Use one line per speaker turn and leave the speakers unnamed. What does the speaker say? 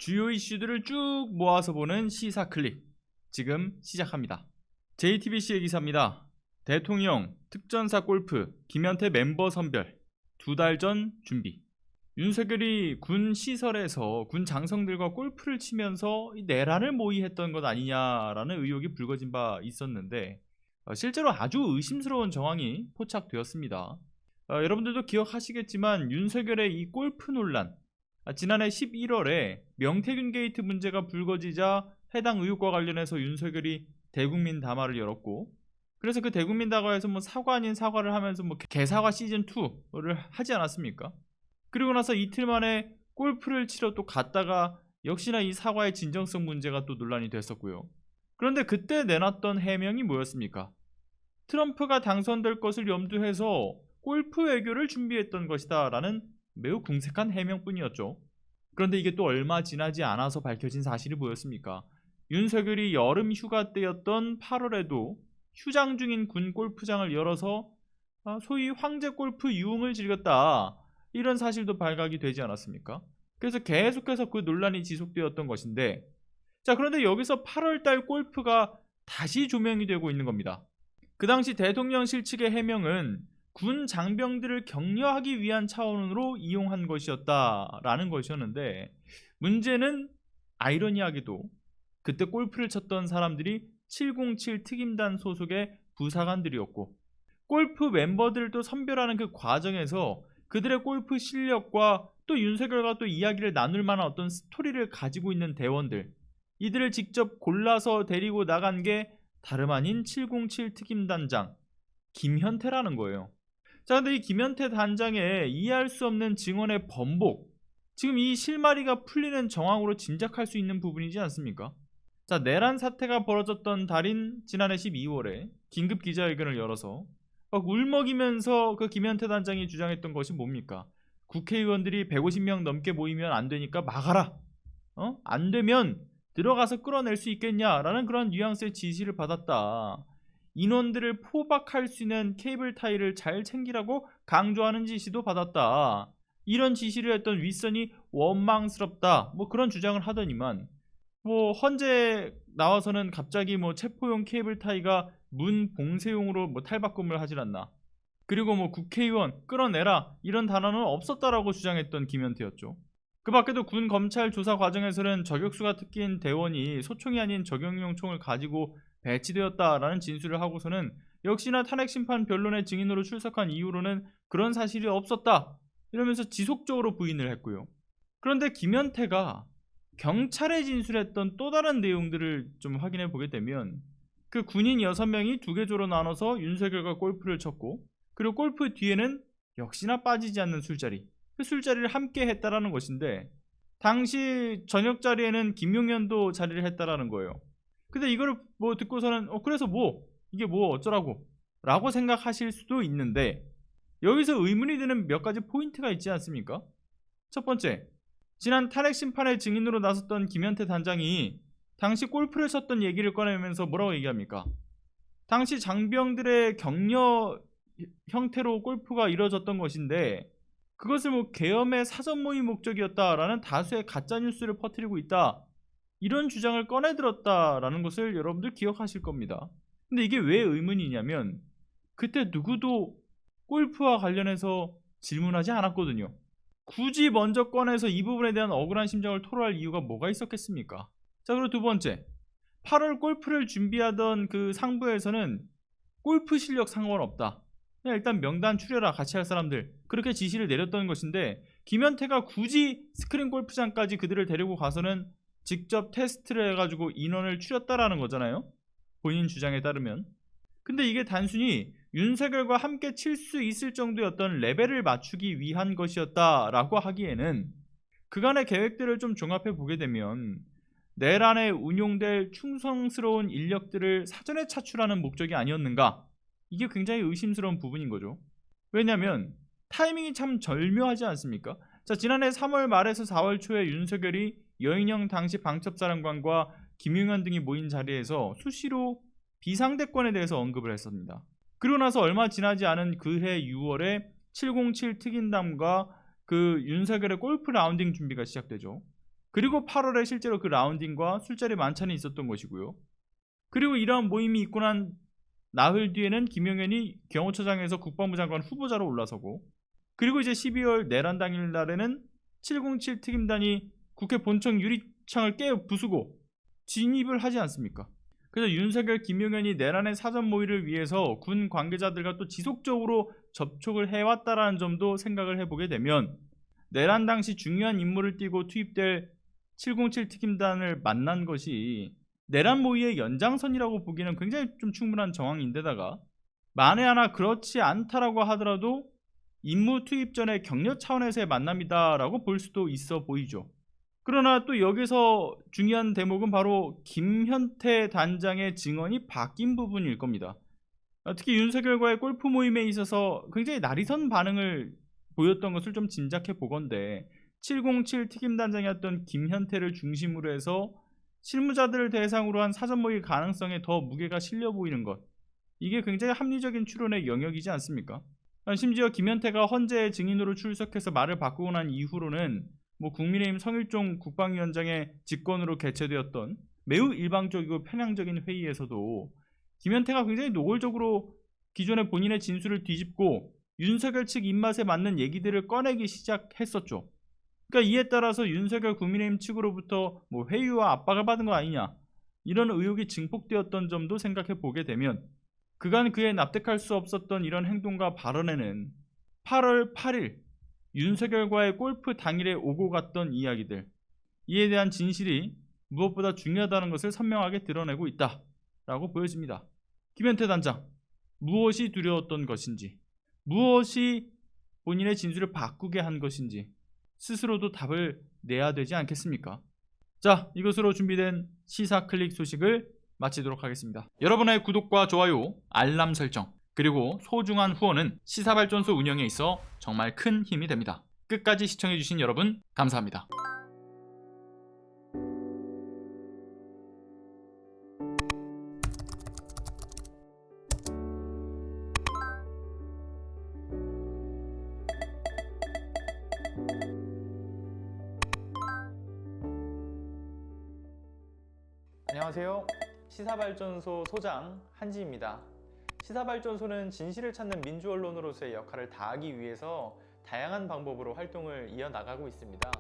주요 이슈들을 쭉 모아서 보는 시사 클립, 지금 시작합니다. JTBC의 기사입니다. 대통령, 특전사 골프, 김현태 멤버 선별, 2달 전 준비. 윤석열이 군 시설에서 군 장성들과 골프를 치면서 내란을 모의했던 것 아니냐라는 의혹이 불거진 바 있었는데, 실제로 아주 의심스러운 정황이 포착되었습니다. 여러분들도 기억하시겠지만 윤석열의 이 골프 논란, 지난해 11월에 명태균 게이트 문제가 불거지자 해당 의혹과 관련해서 윤석열이 대국민 담화를 열었고, 그래서 그 대국민 담화에서 사과 아닌 사과를 하면서 개사과 시즌2를 하지 않았습니까? 그리고 나서 이틀 만에 골프를 치러 또 갔다가 역시나 이 사과의 진정성 문제가 또 논란이 됐었고요. 그런데 그때 내놨던 해명이 뭐였습니까? 트럼프가 당선될 것을 염두해서 골프 외교를 준비했던 것이다 라는 매우 궁색한 해명뿐이었죠. 그런데 이게 또 얼마 지나지 않아서 밝혀진 사실이 뭐였습니까? 윤석열이 여름 휴가 때였던 8월에도 휴장 중인 군 골프장을 열어서 소위 황제 골프 유흥을 즐겼다, 이런 사실도 발각이 되지 않았습니까? 그래서 계속해서 그 논란이 지속되었던 것인데, 자, 그런데 여기서 8월달 골프가 다시 조명이 되고 있는 겁니다. 그 당시 대통령실 측의 해명은 군 장병들을 격려하기 위한 차원으로 이용한 것이었다라는 것이었는데, 문제는 아이러니하게도 그때 골프를 쳤던 사람들이 707 특임단 소속의 부사관들이었고, 골프 멤버들도 선별하는 그 과정에서 그들의 골프 실력과 또 윤석열과 또 이야기를 나눌 만한 어떤 스토리를 가지고 있는 대원들, 이들을 직접 골라서 데리고 나간 게 다름 아닌 707 특임단장 김현태라는 거예요. 자, 근데 이 김현태 단장의 이해할 수 없는 증언의 번복, 지금 이 실마리가 풀리는 정황으로 짐작할 수 있는 부분이지 않습니까? 자, 내란 사태가 벌어졌던 달인 지난해 12월에 긴급 기자회견을 열어서 울먹이면서 그 김현태 단장이 주장했던 것이 뭡니까? 국회의원들이 150명 넘게 모이면 안 되니까 막아라. 안 되면 들어가서 끌어낼 수 있겠냐라는 그런 뉘앙스의 지시를 받았다. 인원들을 포박할 수 있는 케이블 타이를 잘 챙기라고 강조하는 지시도 받았다. 이런 지시를 했던 윗선이 원망스럽다. 그런 주장을 하더니만, 헌재 나와서는 갑자기 체포용 케이블 타이가 문 봉쇄용으로 탈바꿈을 하질 않나. 그리고 국회의원 끌어내라, 이런 단어는 없었다라고 주장했던 김현태였죠. 그 밖에도 군 검찰 조사 과정에서는 저격수가 특기인 대원이 소총이 아닌 저격용 총을 가지고 배치되었다라는 진술을 하고서는 역시나 탄핵심판 변론의 증인으로 출석한 이후로는 그런 사실이 없었다, 이러면서 지속적으로 부인을 했고요. 그런데 김현태가 경찰에 진술했던 또 다른 내용들을 좀 확인해 보게 되면, 그 군인 6명이 2개조로 나눠서 윤석열과 골프를 쳤고, 그리고 골프 뒤에는 역시나 빠지지 않는 술자리, 그 술자리를 함께 했다라는 것인데, 당시 저녁 자리에는 김용현도 자리를 했다라는 거예요. 근데 이거를 듣고서는 그래서 이게 어쩌라고 라고 생각하실 수도 있는데, 여기서 의문이 드는 몇 가지 포인트가 있지 않습니까? 첫 번째, 지난 탄핵 심판의 증인으로 나섰던 김현태 단장이 당시 골프를 쳤던 얘기를 꺼내면서 뭐라고 얘기합니까? 당시 장병들의 격려 형태로 골프가 이루어졌던 것인데, 그것을 계엄의 사전 모의 목적이었다라는 다수의 가짜뉴스를 퍼뜨리고 있다, 이런 주장을 꺼내들었다라는 것을 여러분들 기억하실 겁니다. 근데 이게 왜 의문이냐면, 그때 누구도 골프와 관련해서 질문하지 않았거든요. 굳이 먼저 꺼내서 이 부분에 대한 억울한 심정을 토로할 이유가 뭐가 있었겠습니까? 자, 그리고 두 번째, 8월 골프를 준비하던 그 상부에서는 골프 실력 상관없다, 그냥 일단 명단 추려라, 같이 할 사람들, 그렇게 지시를 내렸던 것인데, 김현태가 굳이 스크린 골프장까지 그들을 데리고 가서는 직접 테스트를 해가지고 인원을 추렸다라는 거잖아요, 본인 주장에 따르면. 근데 이게 단순히 윤석열과 함께 칠 수 있을 정도였던 레벨을 맞추기 위한 것이었다라고 하기에는, 그간의 계획들을 좀 종합해 보게 되면 내란에 운용될 충성스러운 인력들을 사전에 차출하는 목적이 아니었는가, 이게 굉장히 의심스러운 부분인 거죠. 왜냐하면 타이밍이 참 절묘하지 않습니까? 자, 지난해 3월 말에서 4월 초에 윤석열이 여인영 당시 방첩사령관과 김용현 등이 모인 자리에서 수시로 비상대권에 대해서 언급을 했습니다. 그리고 나서 얼마 지나지 않은 그해 6월에 707 특임단과 그 윤석열의 골프 라운딩 준비가 시작되죠. 그리고 8월에 실제로 그 라운딩과 술자리 만찬이 있었던 것이고요. 그리고 이러한 모임이 있고 난 나흘 뒤에는 김용현이 경호처장에서 국방부 장관 후보자로 올라서고, 그리고 이제 12월 내란 당일 날에는 707 특임단이 국회 본청 유리창을 깨 부수고 진입을 하지 않습니까? 그래서 윤석열, 김용현이 내란의 사전 모의를 위해서 군 관계자들과 또 지속적으로 접촉을 해왔다라는 점도 생각을 해보게 되면, 내란 당시 중요한 임무를 띠고 투입될 707 특임단을 만난 것이 내란 모의의 연장선이라고 보기에는 굉장히 좀 충분한 정황인데다가, 만에 하나 그렇지 않다라고 하더라도 임무 투입 전에 격려 차원에서의 만남이다라고 볼 수도 있어 보이죠. 그러나 또 여기서 중요한 대목은 바로 김현태 단장의 증언이 바뀐 부분일 겁니다. 특히 윤석열과의 골프 모임에 있어서 굉장히 날이선 반응을 보였던 것을 좀 짐작해 보건대, 707 특임단장이었던 김현태를 중심으로 해서 실무자들을 대상으로 한 사전 모의 가능성에 더 무게가 실려 보이는 것, 이게 굉장히 합리적인 추론의 영역이지 않습니까? 심지어 김현태가 헌재 증인으로 출석해서 말을 바꾸고 난 이후로는 국민의힘 성일종 국방위원장의 직권으로 개최되었던 매우 일방적이고 편향적인 회의에서도 김현태가 굉장히 노골적으로 기존의 본인의 진술을 뒤집고 윤석열 측 입맛에 맞는 얘기들을 꺼내기 시작했었죠. 그러니까 이에 따라서 윤석열 국민의힘 측으로부터 회유와 압박을 받은 거 아니냐, 이런 의혹이 증폭되었던 점도 생각해 보게 되면, 그간 그에 납득할 수 없었던 이런 행동과 발언에는 8월 8일 윤석열과의 골프 당일에 오고 갔던 이야기들, 이에 대한 진실이 무엇보다 중요하다는 것을 선명하게 드러내고 있다라고 보여집니다. 김현태 단장, 무엇이 두려웠던 것인지, 무엇이 본인의 진술을 바꾸게 한 것인지 스스로도 답을 내야 되지 않겠습니까? 자, 이것으로 준비된 시사클릭 소식을 마치도록 하겠습니다. 여러분의 구독과 좋아요, 알람 설정, 그리고 소중한 후원은 시사발전소 운영에 있어 정말 큰 힘이 됩니다. 끝까지 시청해주신 여러분 감사합니다.
안녕하세요. 시사발전소 소장 한지입니다. 시사발전소는 진실을 찾는 민주언론으로서의 역할을 다하기 위해서 다양한 방법으로 활동을 이어나가고 있습니다.